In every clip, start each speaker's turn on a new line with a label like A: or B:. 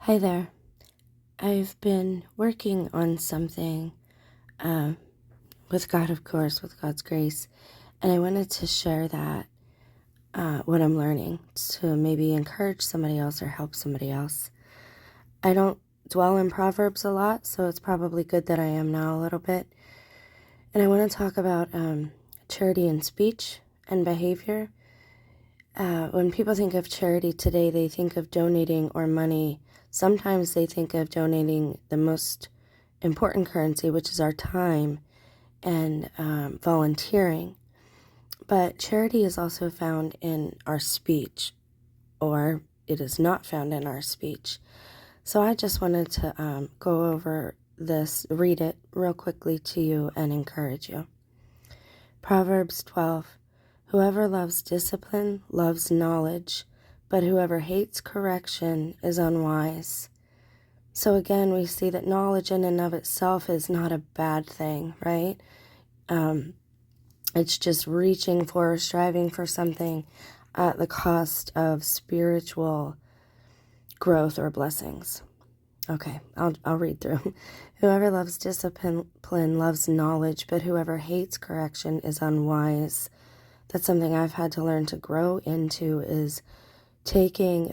A: Hi there. I've been working on something with God, of course, with God's grace, and I wanted to share that, what I'm learning, to maybe encourage somebody else or help somebody else. I don't dwell in Proverbs a lot, so it's probably good that I am now a little bit. And I want to talk about charity in speech and behavior. When people think of charity today, they think of donating or money. Sometimes they think of donating the most important currency, which is our time, and volunteering. But charity is also found in our speech, or it is not found in our speech. So I just wanted to go over this, read it real quickly to you, and encourage you. Proverbs 12. Whoever loves discipline loves knowledge, but whoever hates correction is unwise. So again, we see that knowledge in and of itself is not a bad thing, right? It's just reaching for, striving for something at the cost of spiritual growth or blessings. Okay, I'll read through. Whoever loves discipline loves knowledge, but whoever hates correction is unwise. That's something I've had to learn to grow into, is taking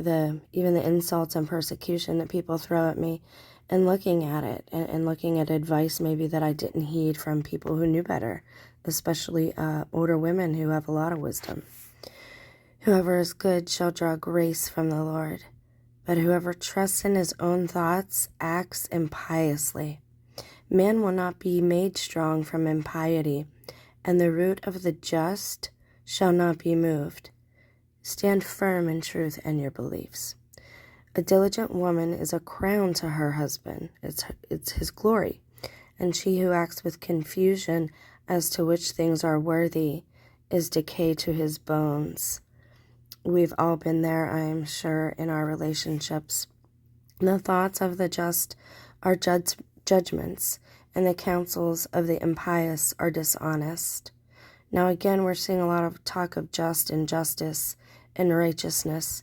A: even the insults and persecution that people throw at me and looking at it and looking at advice maybe that I didn't heed from people who knew better, especially older women who have a lot of wisdom. Whoever is good shall draw grace from the Lord, but whoever trusts in his own thoughts acts impiously. Man will not be made strong from impiety, and the root of the just shall not be moved. Stand firm in truth and your beliefs. A diligent woman is a crown to her husband. It's his glory. And she who acts with confusion as to which things are worthy is decay to his bones. We've all been there, I am sure, in our relationships. The thoughts of the just are judgments, and the counsels of the impious are dishonest. Now again, we're seeing a lot of talk of just and justice and righteousness.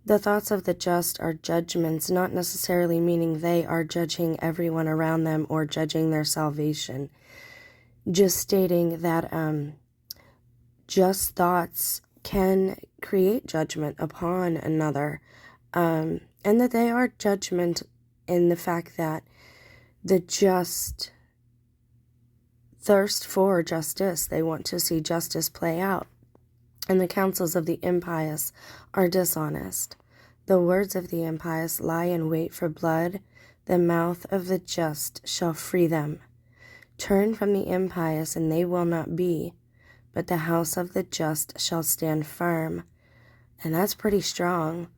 A: The thoughts of the just are judgments, not necessarily meaning they are judging everyone around them or judging their salvation. Just stating that just thoughts can create judgment upon another, and that they are judgment in the fact that the just thirst for justice. They want to see justice play out. And the counsels of the impious are dishonest. The words of the impious lie in wait for blood. The mouth of the just shall free them. Turn from the impious, and they will not be, but the house of the just shall stand firm. And that's pretty strong.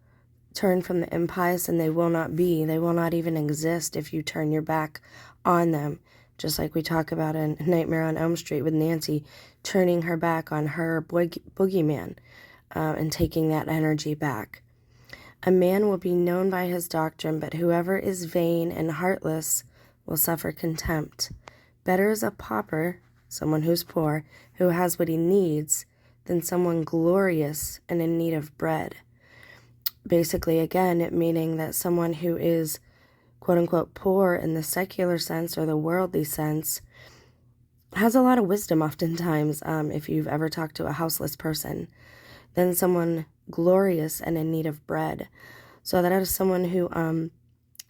A: Turn from the impious, and they will not be. They will not even exist if you turn your back on them. Just like we talk about in Nightmare on Elm Street with Nancy turning her back on her boogeyman and taking that energy back. A man will be known by his doctrine, but whoever is vain and heartless will suffer contempt. Better is a pauper, someone who's poor, who has what he needs, than someone glorious and in need of bread. Basically, again, it meaning that someone who is quote-unquote poor in the secular sense or the worldly sense has a lot of wisdom oftentimes, if you've ever talked to a houseless person, than someone glorious and in need of bread. So that is someone who,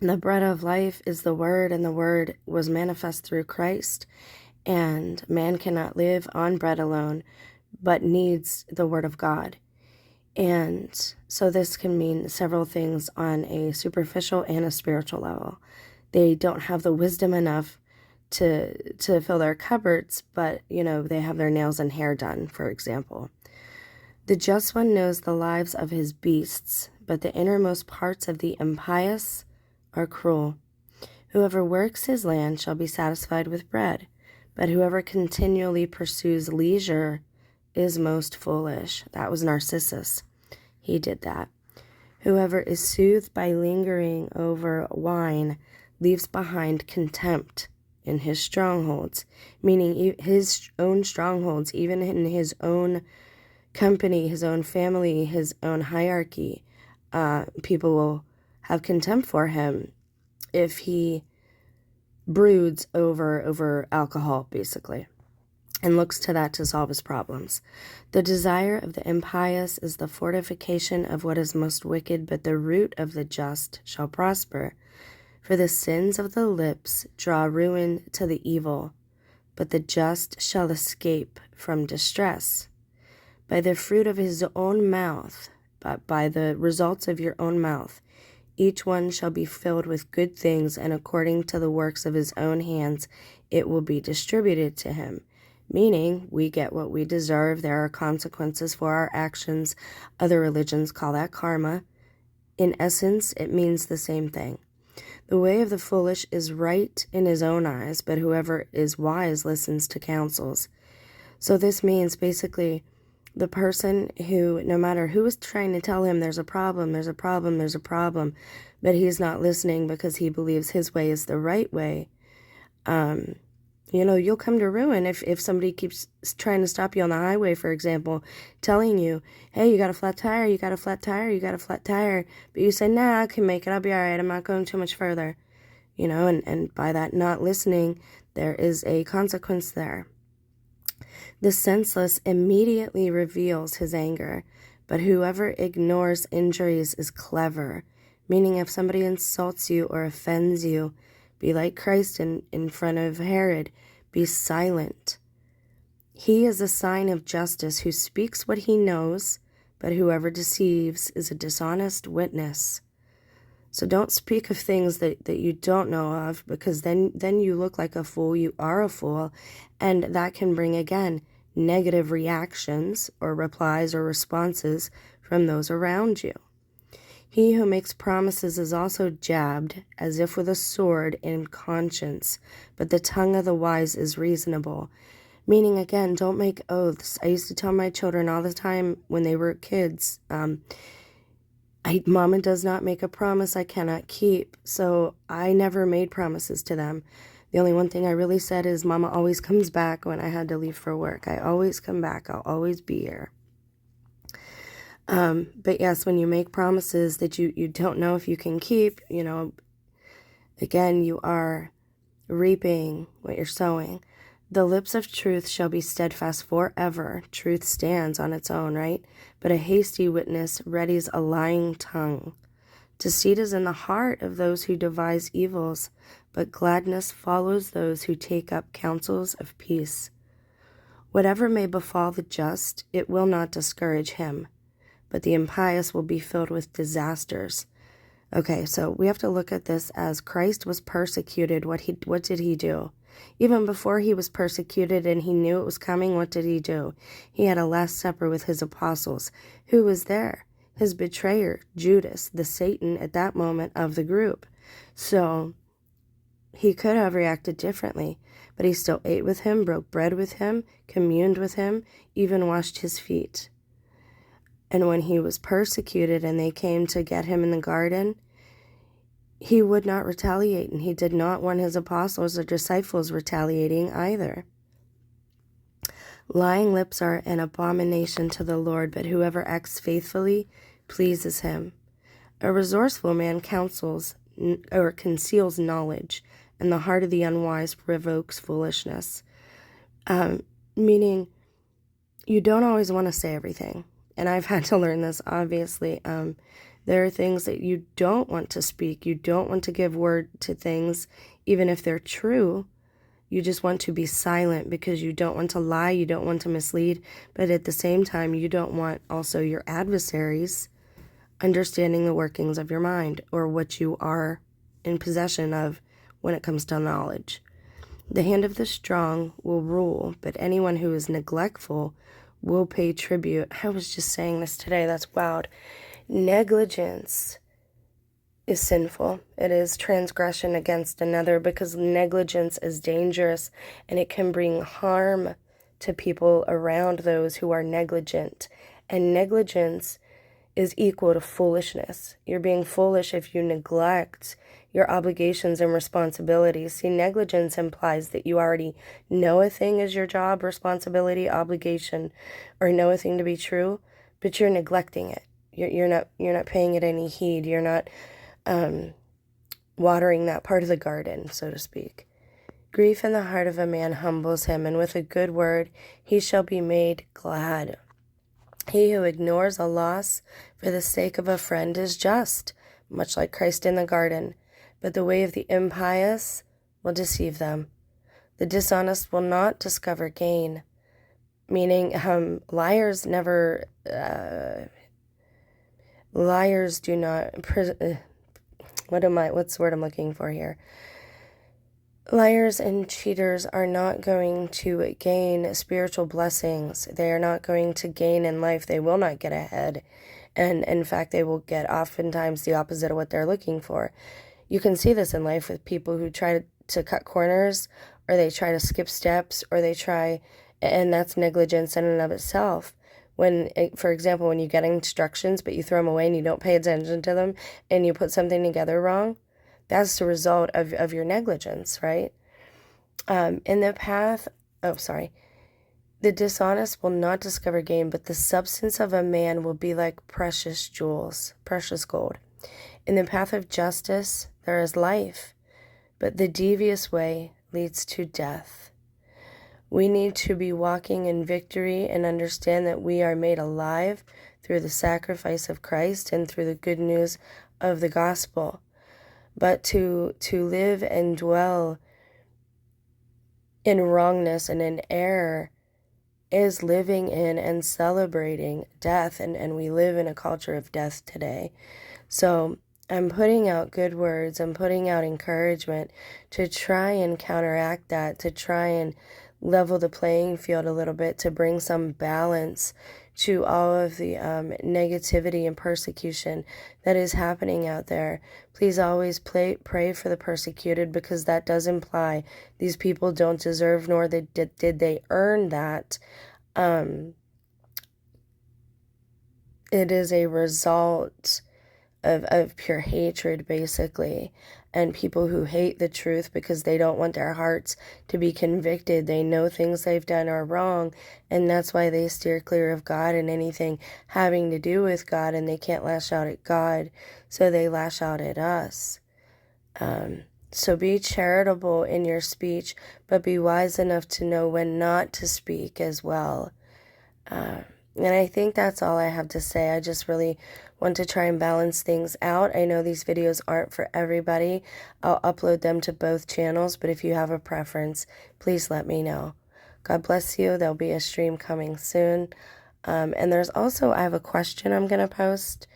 A: the bread of life is the Word, and the Word was manifest through Christ, and man cannot live on bread alone, but needs the Word of God. And so this can mean several things on a superficial and a spiritual level. They don't have the wisdom enough to fill their cupboards, but, they have their nails and hair done, for example. The just one knows the lives of his beasts, but the innermost parts of the impious are cruel. Whoever works his land shall be satisfied with bread, but whoever continually pursues leisure is most foolish. That was Narcissus. He did that. Whoever is soothed by lingering over wine leaves behind contempt in his strongholds, meaning his own strongholds, even in his own company, his own family, his own hierarchy. People will have contempt for him if he broods over alcohol, basically, and looks to that to solve his problems. The desire of the impious is the fortification of what is most wicked, but the root of the just shall prosper. For the sins of the lips draw ruin to the evil, but the just shall escape from distress. By the fruit of his own mouth, but by the results of your own mouth, each one shall be filled with good things, and according to the works of his own hands it will be distributed to him. Meaning, we get what we deserve. There are consequences for our actions. Other religions call that karma. In essence, it means the same thing. The way of the foolish is right in his own eyes, but whoever is wise listens to counsels. So this means basically the person who, no matter who is trying to tell him there's a problem, but he's not listening because he believes his way is the right way, you'll come to ruin if somebody keeps trying to stop you on the highway, for example, telling you, hey, you got a flat tire, but you say, nah, I can make it, I'll be all right, I'm not going too much further, and by that not listening, there is a consequence there. The senseless immediately reveals his anger, but whoever ignores injuries is clever, meaning if somebody insults you or offends you, be like Christ in front of Herod. Be silent. He is a sign of justice who speaks what he knows, but whoever deceives is a dishonest witness. So don't speak of things that you don't know of, because then you look like a fool. You are a fool, and that can bring, again, negative reactions or replies or responses from those around you. He who makes promises is also jabbed, as if with a sword, in conscience, but the tongue of the wise is reasonable. Meaning, again, don't make oaths. I used to tell my children all the time when they were kids, Mama does not make a promise I cannot keep, so I never made promises to them. The only one thing I really said is, Mama always comes back when I had to leave for work. I always come back. I'll always be here. But yes, when you make promises that you don't know if you can keep, again, you are reaping what you're sowing. The lips of truth shall be steadfast forever. Truth stands on its own, right? But a hasty witness readies a lying tongue. Deceit is in the heart of those who devise evils, but gladness follows those who take up counsels of peace. Whatever may befall the just, it will not discourage him, but the impious will be filled with disasters. Okay, so we have to look at this as Christ was persecuted. What did he do? Even before he was persecuted and he knew it was coming, what did he do? He had a Last Supper with his apostles. Who was there? His betrayer, Judas, the Satan at that moment of the group. So he could have reacted differently, but he still ate with him, broke bread with him, communed with him, even washed his feet. And when he was persecuted and they came to get him in the garden, he would not retaliate, and he did not want his apostles or disciples retaliating either. Lying lips are an abomination to the Lord, but whoever acts faithfully pleases him. A resourceful man conceals knowledge, and the heart of the unwise provokes foolishness. Meaning, you don't always want to say everything. And I've had to learn this, obviously. There are things that you don't want to speak. You don't want to give word to things, even if they're true. You just want to be silent because you don't want to lie. You don't want to mislead. But at the same time, you don't want also your adversaries understanding the workings of your mind or what you are in possession of when it comes to knowledge. The hand of the strong will rule, but anyone who is neglectful will pay tribute. I was just saying this today. That's wild. Negligence is sinful. It is transgression against another, because negligence is dangerous and it can bring harm to people around those who are negligent. And negligence is equal to foolishness. You're being foolish if you neglect your obligations and responsibilities. See, negligence implies that you already know a thing is your job, responsibility, obligation, or know a thing to be true, but you're neglecting it. You're not paying it any heed. You're not watering that part of the garden, so to speak. Grief in the heart of a man humbles him, and with a good word he shall be made glad. He who ignores a loss for the sake of a friend is just, much like Christ in the garden, but the way of the impious will deceive them. The dishonest will not discover gain, meaning liars do not, what's the word I'm looking for here? Liars and cheaters are not going to gain spiritual blessings. They are not going to gain in life. They will not get ahead. And in fact, they will get oftentimes the opposite of what they're looking for. You can see this in life with people who try to cut corners, or they try to skip steps, or they try, and that's negligence in and of itself. When, for example, when you get instructions, but you throw them away and you don't pay attention to them, and you put something together wrong, that's the result of your negligence, right? In the path, the dishonest will not discover gain, but the substance of a man will be like precious jewels, precious gold. In the path of justice, there is life, but the devious way leads to death. We need to be walking in victory and understand that we are made alive through the sacrifice of Christ and through the good news of the gospel. But to live and dwell in wrongness and in error is living in and celebrating death, and we live in a culture of death today. So I'm putting out good words, I'm putting out encouragement to try and counteract that, to try and level the playing field a little bit, to bring some balance to all of the negativity and persecution that is happening out there. Please always pray for the persecuted, because that does imply these people don't deserve, nor did they earn that. It is a result of pure hatred, basically, and people who hate the truth because they don't want their hearts to be convicted. They know things they've done are wrong, and that's why they steer clear of God and anything having to do with God, and they can't lash out at God, so they lash out at us. So be charitable in your speech, but be wise enough to know when not to speak as well. And I think that's all I have to say. I just really want to try and balance things out. I know these videos aren't for everybody. I'll upload them to both channels, but if you have a preference, please let me know. God bless you. There'll be a stream coming soon. And there's also, I have a question I'm going to post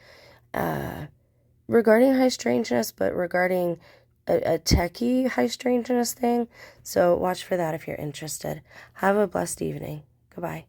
A: regarding high strangeness, but regarding a techie high strangeness thing. So watch for that if you're interested. Have a blessed evening. Goodbye.